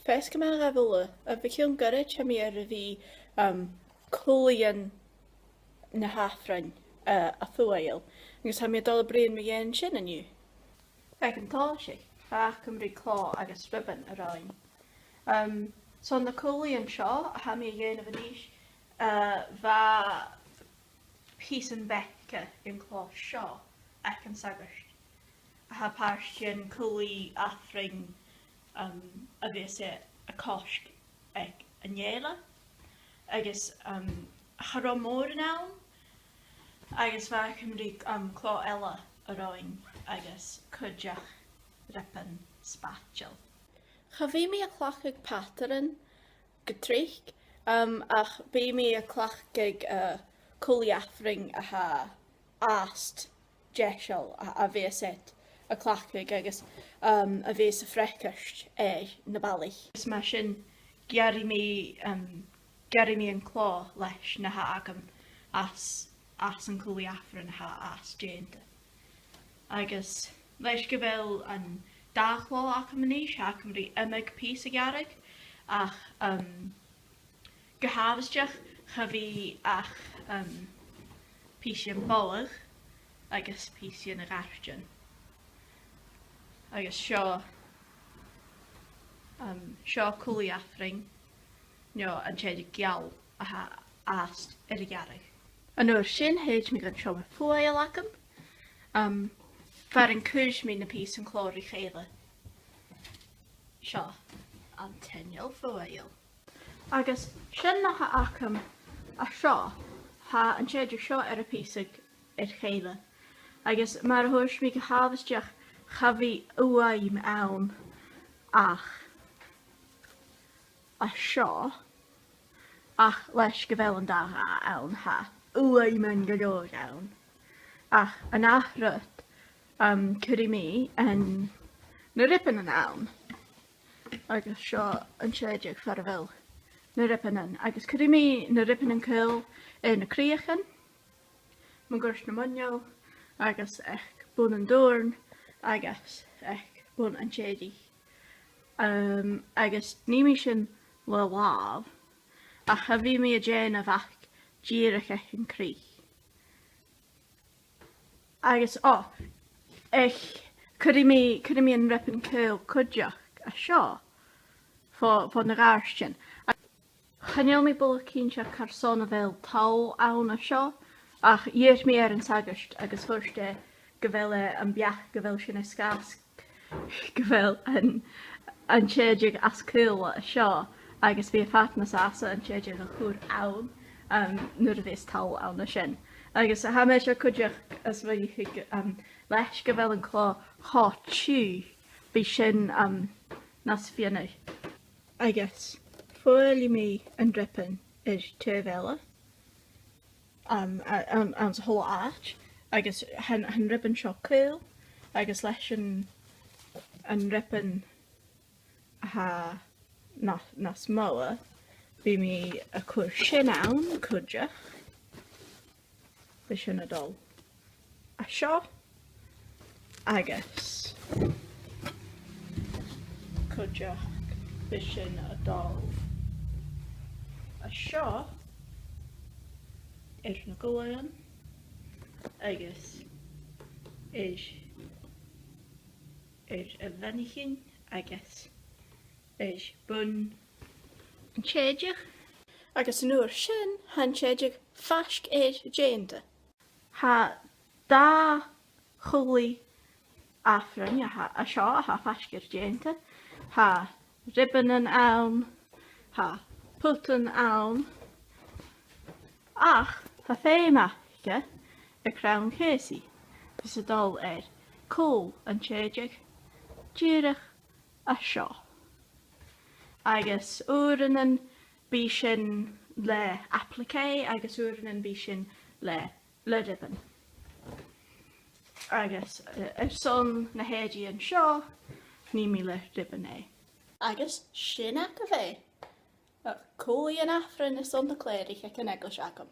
Fes gyma'r efo a fi chionn goirid am i ar y fi culaidhean-aifreinn a fuaigheil. Agus am i dal y brin mi yen sin yn yw. Ac yn to si, a Cymru clo agos ribbon yr oen. So yn y culaidhean sio, a ham i yen efo nish, fa pys yn becca yn clo sio ac yn sagwysg. A ha parstyn culaidhean-aifreinn a beth y cosg ag yn iela. Agus haro môr yn awn. Agus fa Cymru clo ela yr oen. Agus cwdiach ripen spatial. Cha fi mi a clach ag pattern gytrich. Ach fi mi a clach ag culaidhean-aifreinn a ha ast jesial a feset. A clachig agus a fes y ffrecysg na balich. Ys ma sy'n geri mi yn clo leis na ha agam as yn culaidhean-aifreinn ha as jenta. Agus leis gyfel yn dachlo ac am nis ha Cymru ymig pys y garig ach gyhafysdiach chyfi ach pys yn bolig agus pys yn y gardian. Agus sio culaidhean-aifreinn yn siarad gial a ha ast yr y garig. Yn o'r sy'n hyd mi gan sio me fuaigheil Agam. Fa'r yn cwrs mi na pys yn clor i cheile. Sio antenniol fuaigheil. Agus sy'n na ha Agam a sio ha yn siarad sio y pys yr cheile. Agus mae'r hwrs mi gyhafysdiach Chafi uaim awn ach a sio ach leis gyfel yn da awn ha uaim yn gydor awn ach yn ahryd cyrru mi yn na ripen yn awn agos sio yn siedig ffer fel na ripen yn agos cyrru mi na ripen yn cyl yn y criachan mae'n gwrs na mynio agos eich bwn yn dwrn agus ech bwn yn siedi. Agus ni mi sy'n le laf, a chyfi mi a jen a fach gyrach ech yn cri. Agus cyrru mi yn rep yn cyl cwdiach a sio, fod na garstian. Chanel mi bwlach cyn siar carson a fel tal awn a sio, ach i'r mi yn sagwst agus fwrste gyfel yn biach gyfel sy'n esgas gyfel yn siedig as cyl a sio agos fi a fatnas asa yn siedig a chwr awn nŵr fes tal awn a sy'n agos a ham eisiau cwdiach as fe leis gyfel yn clo hot siw fi sy'n nas fi yna agos ffwyl i mi yn dripen yr tefela yn hol arch agus hen ribbon sio cyl, agus leis yn ribbon ha nas moa, fi mi y cwr sy'n awn, cwdiach, fi sy'n adol a sio, agus cwdiach, fi sy'n adol a sio, na gulaidhean. Agus y fennichyn agus bwn yn siedig. Agus yn o'r sy'n han siedig fasg jenta. Ha da culaidhean-aifreinn a sio ha fasg jenta. Ha ribbon yn awn, ha put yn awn. Ach, ha thema y crawn cesi. Fys y dol cwl yn siedig, gyrach a sio. Agus wrn yn bysyn le applique, agus wrn yn bysyn le ribbon. Agus son na hedi yn sio, ni mi le ribbon Agus sy'n ac o fe. Culaidhean-aifreinn is on the clear ac yn eglis Agam.